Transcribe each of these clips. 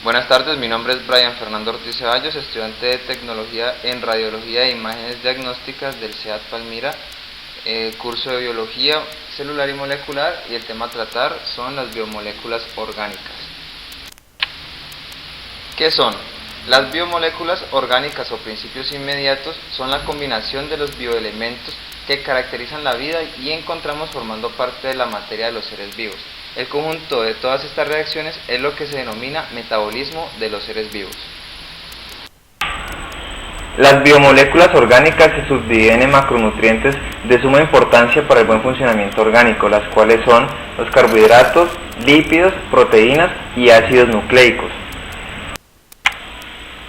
Buenas tardes, mi nombre es Brian Fernando Ortiz Ceballos, estudiante de Tecnología en Radiología e Imágenes Diagnósticas del CEAT Palmira, curso de Biología Celular y Molecular, y el tema a tratar son las biomoléculas orgánicas. ¿Qué son? Las biomoléculas orgánicas o principios inmediatos son la combinación de los bioelementos que caracterizan la vida y encontramos formando parte de la materia de los seres vivos. El conjunto de todas estas reacciones es lo que se denomina metabolismo de los seres vivos. Las biomoléculas orgánicas se subdividen en macronutrientes de suma importancia para el buen funcionamiento orgánico, las cuales son los carbohidratos, lípidos, proteínas y ácidos nucleicos.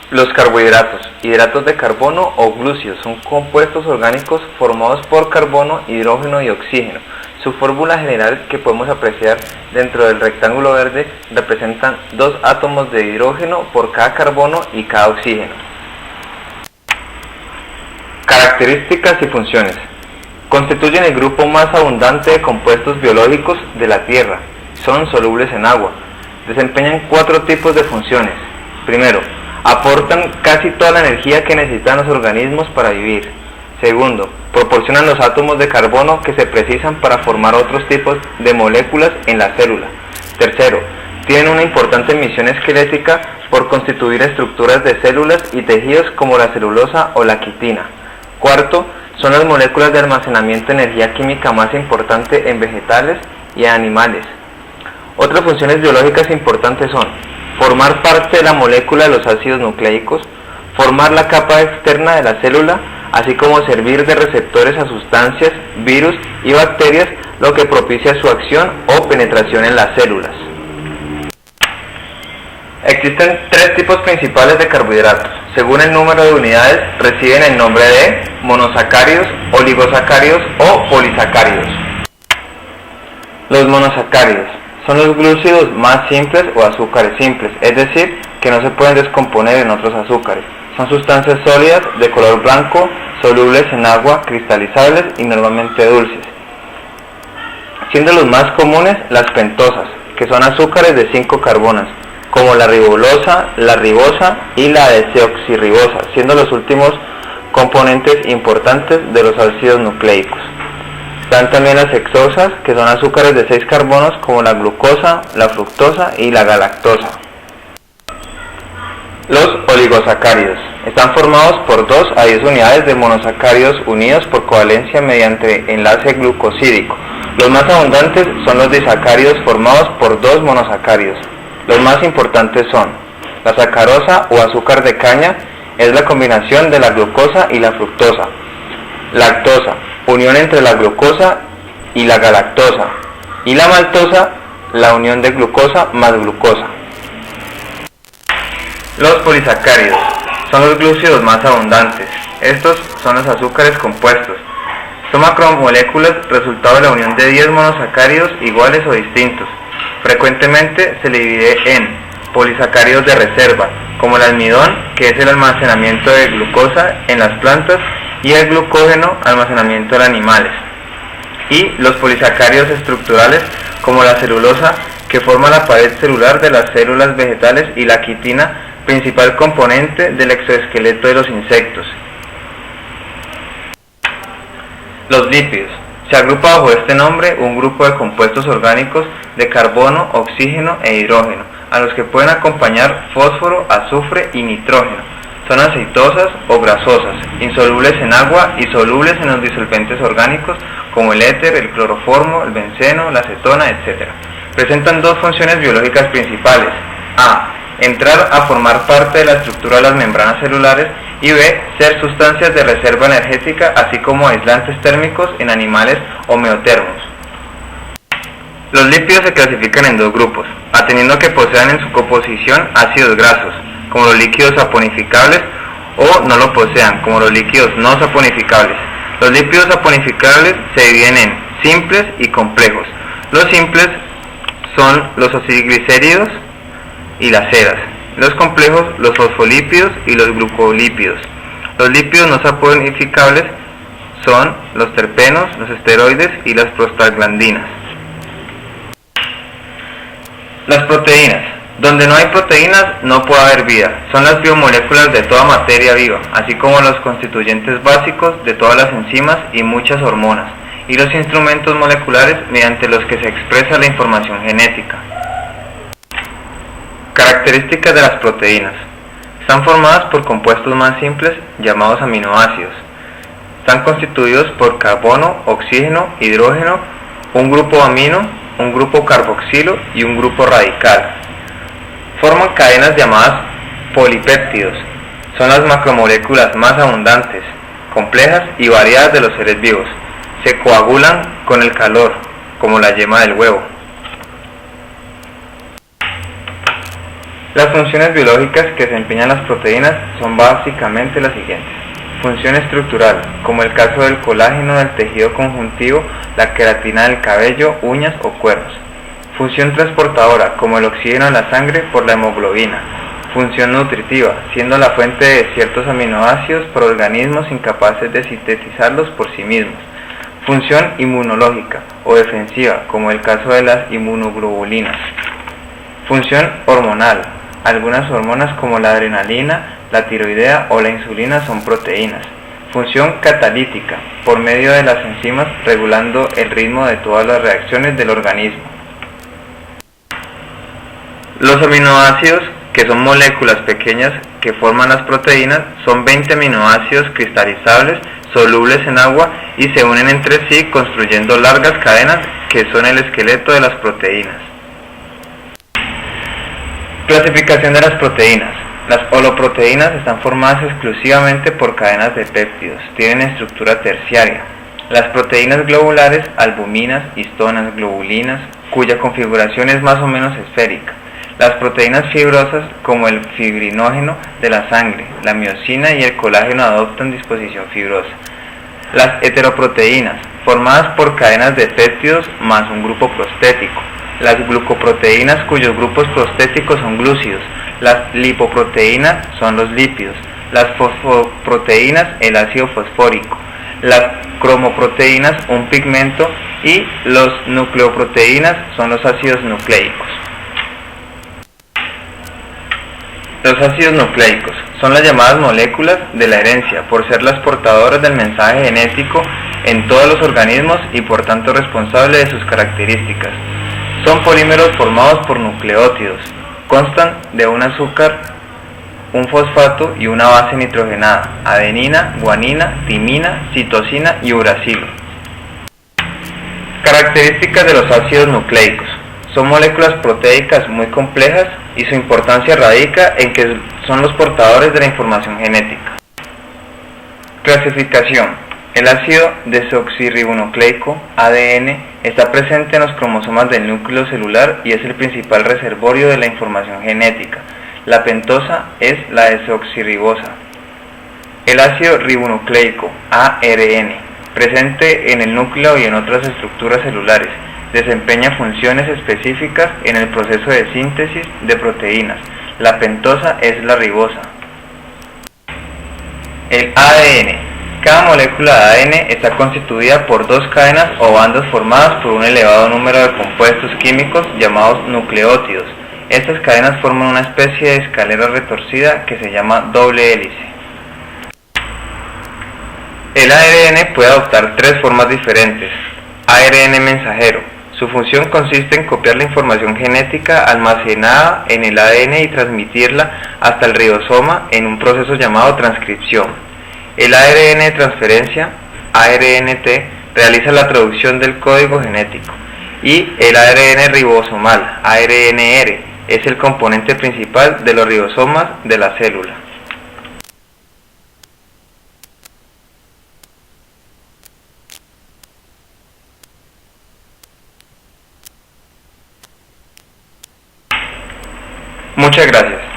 Los carbohidratos, hidratos de carbono o glúcidos, son compuestos orgánicos formados por carbono, hidrógeno y oxígeno. Su fórmula general, que podemos apreciar dentro del rectángulo verde, representan 2 átomos de hidrógeno por cada carbono y cada oxígeno. Características y funciones. Constituyen el grupo más abundante de compuestos biológicos de la Tierra. Son solubles en agua. Desempeñan 4 tipos de funciones. Primero, aportan casi toda la energía que necesitan los organismos para vivir. Segundo, proporcionan los átomos de carbono que se precisan para formar otros tipos de moléculas en la célula. Tercero, tienen una importante misión esquelética por constituir estructuras de células y tejidos como la celulosa o la quitina. Cuarto, son las moléculas de almacenamiento de energía química más importante en vegetales y animales. Otras funciones biológicas importantes son formar parte de la molécula de los ácidos nucleicos, formar la capa externa de la célula, así como servir de receptores a sustancias, virus y bacterias, lo que propicia su acción o penetración en las células. Existen 3 tipos principales de carbohidratos. Según el número de unidades, reciben el nombre de monosacáridos, oligosacáridos o polisacáridos. Los monosacáridos son los glúcidos más simples o azúcares simples, es decir, que no se pueden descomponer en otros azúcares. Son sustancias sólidas de color blanco, solubles en agua, cristalizables y normalmente dulces. Siendo los más comunes las pentosas, que son azúcares de 5 carbonos, como la ribosa, la ribosa y la desoxirribosa, siendo los últimos componentes importantes de los ácidos nucleicos. Están también las hexosas, que son azúcares de 6 carbonos, como la glucosa, la fructosa y la galactosa. Los oligosacáridos están formados por 2 a 10 unidades de monosacáridos unidos por covalència mediante enlace glucosídico. Los más abundantes son los disacáridos formados por 2 monosacáridos. Los más importantes son la sacarosa o azúcar de caña, es la combinación de la glucosa y la fructosa. Lactosa, unión entre la glucosa y la galactosa. Y la maltosa, la unión de glucosa más glucosa. Los polisacáridos son los glúcidos más abundantes. Estos son los azúcares compuestos. Son macromoléculas resultado de la unión de 10 monosacáridos iguales o distintos. Frecuentemente se le divide en polisacáridos de reserva, como el almidón, que es el almacenamiento de glucosa en las plantas, y el glucógeno, almacenamiento en animales. Y los polisacáridos estructurales, como la celulosa, que forma la pared celular de las células vegetales, y la quitina, principal componente del exoesqueleto de los insectos. Los lípidos. Se agrupa bajo este nombre un grupo de compuestos orgánicos de carbono, oxígeno e hidrógeno, a los que pueden acompañar fósforo, azufre y nitrógeno. Son aceitosas o grasosas, insolubles en agua y solubles en los disolventes orgánicos como el éter, el cloroformo, el benceno, la acetona, etc. Presentan 2 funciones biológicas principales: A. Entrar a formar parte de la estructura de las membranas celulares, y B. Ser sustancias de reserva energética, así como aislantes térmicos en animales homeotermos. Los lípidos se clasifican en 2 grupos, atendiendo a que posean en su composición ácidos grasos, como los líquidos saponificables, o no lo posean, como los líquidos no saponificables. Los lípidos saponificables se dividen en simples y complejos. Los simples son los acilglicéridos y las ceras. Los complejos, los fosfolípidos y los glucolípidos. Los lípidos no saponificables son los terpenos, los esteroides y las prostaglandinas. Las proteínas Donde no hay proteínas no puede haber vida. Son las biomoléculas de toda materia viva, así como los constituyentes básicos de todas las enzimas y muchas hormonas, y los instrumentos moleculares mediante los que se expresa la información genética. Características de las proteínas. Están formadas por compuestos más simples llamados aminoácidos. Están constituidos por carbono, oxígeno, hidrógeno, un grupo amino, un grupo carboxilo y un grupo radical. Forman cadenas llamadas polipéptidos. Son las macromoléculas más abundantes, complejas y variadas de los seres vivos. Se coagulan con el calor, como la yema del huevo. Las funciones biológicas que desempeñan las proteínas son básicamente las siguientes. Función estructural, como el caso del colágeno del tejido conjuntivo, la queratina del cabello, uñas o cuernos. Función transportadora, como el oxígeno en la sangre por la hemoglobina. Función nutritiva, siendo la fuente de ciertos aminoácidos por organismos incapaces de sintetizarlos por sí mismos. Función inmunológica o defensiva, como el caso de las inmunoglobulinas. Función hormonal, algunas hormonas como la adrenalina, la tiroidea o la insulina son proteínas. Función catalítica, por medio de las enzimas regulando el ritmo de todas las reacciones del organismo. Los aminoácidos, que son moléculas pequeñas que forman las proteínas, son 20 aminoácidos cristalizables solubles en agua y se unen entre sí construyendo largas cadenas que son el esqueleto de las proteínas. Clasificación de las proteínas. Las holoproteínas están formadas exclusivamente por cadenas de péptidos, tienen estructura terciaria. Las proteínas globulares, albuminas, histonas, globulinas, cuya configuración es más o menos esférica. Las proteínas fibrosas, como el fibrinógeno de la sangre, la miosina y el colágeno adoptan disposición fibrosa. Las heteroproteínas, formadas por cadenas de péptidos más un grupo prostético. Las glucoproteínas, cuyos grupos prostéticos son glúcidos. Las lipoproteínas son los lípidos. Las fosfoproteínas, el ácido fosfórico. Las cromoproteínas, un pigmento. Y los nucleoproteínas son los ácidos nucleicos. Los ácidos nucleicos son las llamadas moléculas de la herencia por ser las portadoras del mensaje genético en todos los organismos y por tanto responsables de sus características. Son polímeros formados por nucleótidos. Constan de un azúcar, un fosfato y una base nitrogenada, adenina, guanina, timina, citosina y uracilo. Características de los ácidos nucleicos. Son moléculas proteicas muy complejas y su importancia radica en que son los portadores de la información genética. Clasificación. El ácido desoxirribonucleico, ADN, está presente en los cromosomas del núcleo celular y es el principal reservorio de la información genética. La pentosa es la desoxirribosa. El ácido ribonucleico, ARN, presente en el núcleo y en otras estructuras celulares, desempeña funciones específicas en el proceso de síntesis de proteínas. La pentosa es la ribosa. El ADN. Cada molécula de ADN está constituida por dos cadenas o bandas formadas por un elevado número de compuestos químicos llamados nucleótidos. Estas cadenas forman una especie de escalera retorcida que se llama doble hélice. El ARN puede adoptar tres formas diferentes. ARN mensajero. Su función consiste en copiar la información genética almacenada en el ADN y transmitirla hasta el ribosoma en un proceso llamado transcripción. El ARN de transferencia, ARNT, realiza la traducción del código genético. Y el ARN ribosomal, ARNR, es el componente principal de los ribosomas de la célula. Muchas gracias.